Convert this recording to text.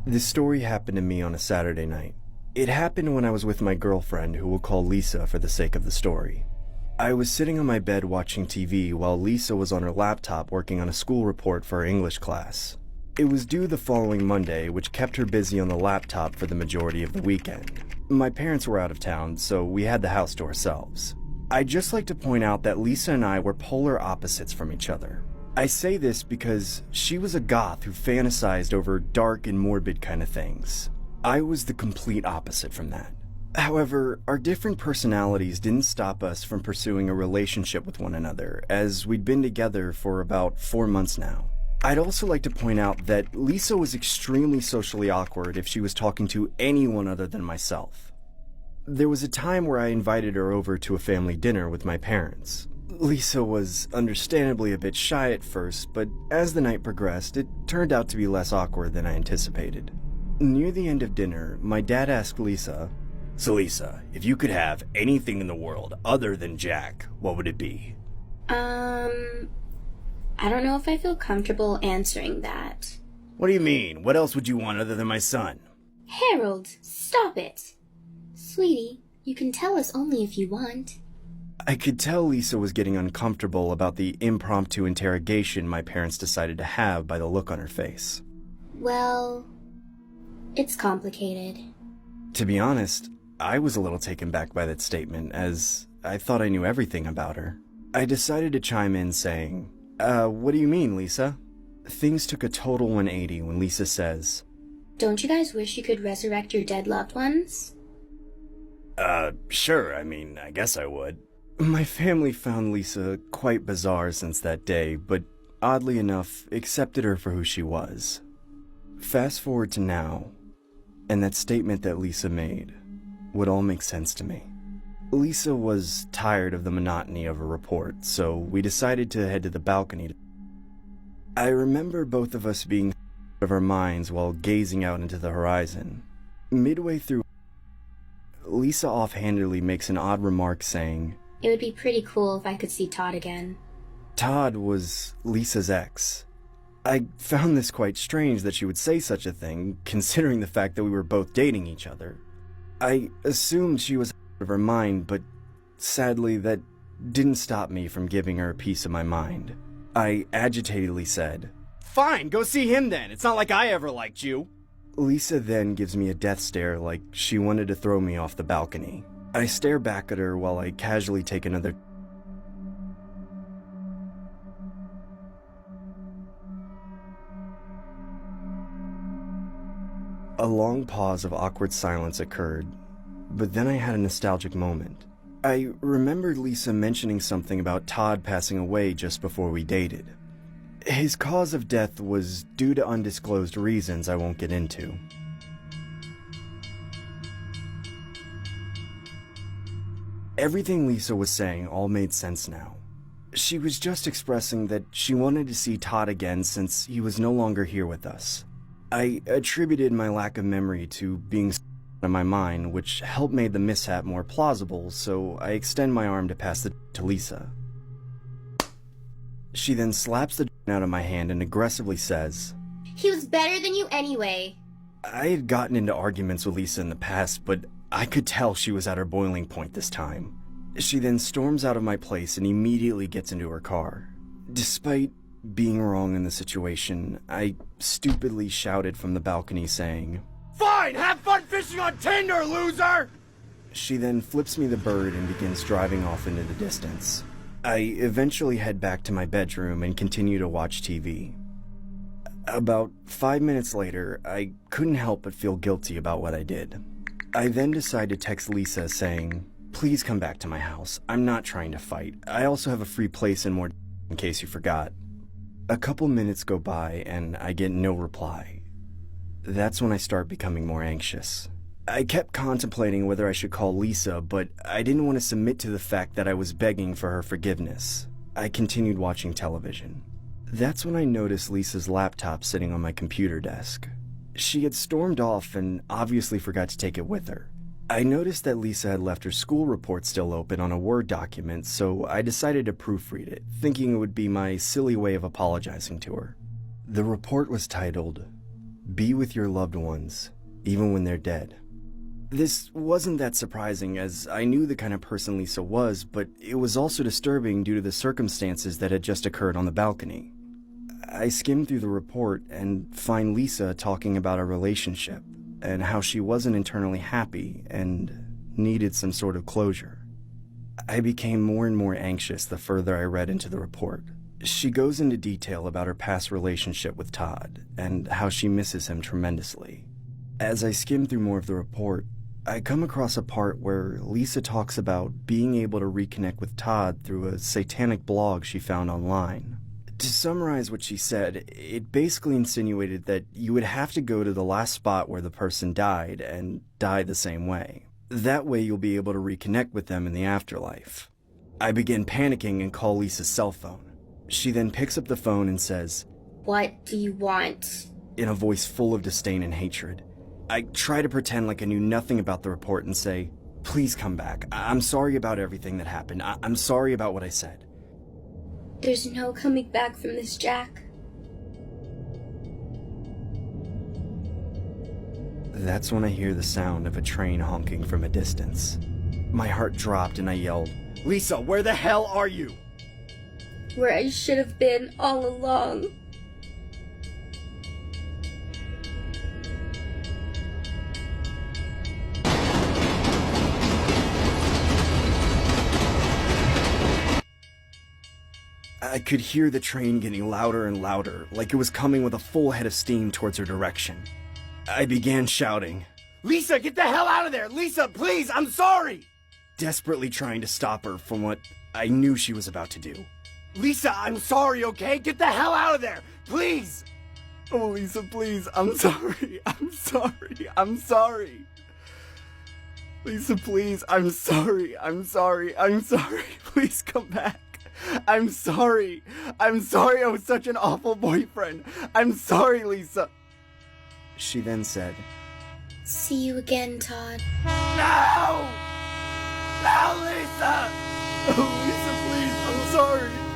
This story happened to me on a Saturday night. It happened when I was with my girlfriend, who we'll call Lisa for the sake of the story. I was sitting on my bed watching TV while Lisa was on her laptop working on a school report for her English class. It was due the following Monday, which kept her busy on the laptop for the majority of the weekend. My parents were out of town, so we had the house to ourselves. I'd just like to point out that Lisa and I were polar opposites from each other. I say this because she was a goth who fantasized over dark and morbid kind of things. I was the complete opposite from that. However, our different personalities didn't stop us from pursuing a relationship with one another, as we'd been together for about 4 months now. I'd also like to point out that Lisa was extremely socially awkward if she was talking to anyone other than myself. There was a time where I invited her over to a family dinner with my parents. Lisa was understandably a bit shy at first, but as the night progressed, it turned out to be less awkward than I anticipated. Near the end of dinner, my dad asked Lisa, "So Lisa, if you could have anything in the world other than Jack, what would it be?" I don't know if I feel comfortable answering that. "What do you mean? What else would you want other than my son?" Harold, stop it. Sweetie, you can tell us only if you want. I could tell Lisa was getting uncomfortable about the impromptu interrogation my parents decided to have by the look on her face. Well, it's complicated. To be honest, I was a little taken back by that statement, as I thought I knew everything about her. I decided to chime in saying, what do you mean, Lisa?" Things took a total 180 when Lisa says, Don't you guys wish you could resurrect your dead loved ones? Sure, I guess I would. My family found Lisa quite bizarre since that day, but oddly enough, accepted her for who she was. Fast forward to now, and that statement that Lisa made would all make sense to me. Lisa was tired of the monotony of her report, so we decided to head to the balcony. I remember both of us being out of our minds while gazing out into the horizon. Midway through, Lisa offhandedly makes an odd remark saying, It would be pretty cool if I could see Todd again. Todd was Lisa's ex. I found this quite strange that she would say such a thing, considering the fact that we were both dating each other. I assumed she was out of her mind, but sadly that didn't stop me from giving her a piece of my mind. I agitatedly said, "Fine, go see him then. It's not like I ever liked you." Lisa then gives me a death stare like she wanted to throw me off the balcony. I stare back at her while I casually take another. A long pause of awkward silence occurred, but then I had a nostalgic moment. I remembered Lisa mentioning something about Todd passing away just before we dated. His cause of death was due to undisclosed reasons I won't get into. Everything Lisa was saying all made sense now. She was just expressing that she wanted to see Todd again since he was no longer here with us. I attributed my lack of memory to being in my mind, which helped make the mishap more plausible, so I extend my arm to pass the to Lisa. She then slaps the out of my hand and aggressively says, He was better than you anyway. I had gotten into arguments with Lisa in the past, but I could tell she was at her boiling point this time. She then storms out of my place and immediately gets into her car. Despite being wrong in the situation, I stupidly shouted from the balcony saying, "Fine, have fun fishing on Tinder, loser!" She then flips me the bird and begins driving off into the distance. I eventually head back to my bedroom and continue to watch TV. About 5 minutes later, I couldn't help but feel guilty about what I did. I then decide to text Lisa saying, "Please come back to my house. I'm not trying to fight. I also have a free place and more in case you forgot." A couple minutes go by and I get no reply. That's when I start becoming more anxious. I kept contemplating whether I should call Lisa, but I didn't want to submit to the fact that I was begging for her forgiveness. I continued watching television. That's when I noticed Lisa's laptop sitting on my computer desk. She had stormed off and obviously forgot to take it with her. I noticed that Lisa had left her school report still open on a Word document, so I decided to proofread it, thinking it would be my silly way of apologizing to her. The report was titled, Be with your loved ones, even when they're dead. This wasn't that surprising, as I knew the kind of person Lisa was, but it was also disturbing due to the circumstances that had just occurred on the balcony. I skimmed through the report and find Lisa talking about a relationship and how she wasn't internally happy and needed some sort of closure. I became more and more anxious the further I read into the report. She goes into detail about her past relationship with Todd and how she misses him tremendously. As I skim through more of the report, I come across a part where Lisa talks about being able to reconnect with Todd through a satanic blog she found online. To summarize what she said, it basically insinuated that you would have to go to the last spot where the person died and die the same way. That way you'll be able to reconnect with them in the afterlife. I begin panicking and call Lisa's cell phone. She then picks up the phone and says, "What do you want?" in a voice full of disdain and hatred. I try to pretend like I knew nothing about the report and say, "Please come back. I'm sorry about everything that happened. I'm sorry about what I said." "There's no coming back from this, Jack." That's when I hear the sound of a train honking from a distance. My heart dropped and I yelled, "Lisa, where the hell are you?" "Where I should have been all along." I could hear the train getting louder and louder, like it was coming with a full head of steam towards her direction. I began shouting, "Lisa, get the hell out of there! Lisa, please, I'm sorry!" Desperately trying to stop her from what I knew she was about to do. "Lisa, I'm sorry, okay? Get the hell out of there! Please!" "Oh, Lisa, please, I'm sorry. I'm sorry. I'm sorry. Lisa, please, I'm sorry. I'm sorry. I'm sorry. Please come back. I'm sorry. I'm sorry I was such an awful boyfriend. I'm sorry, Lisa." She then said, "See you again, Todd." "No! No, Lisa! Oh, Lisa, please, I'm sorry.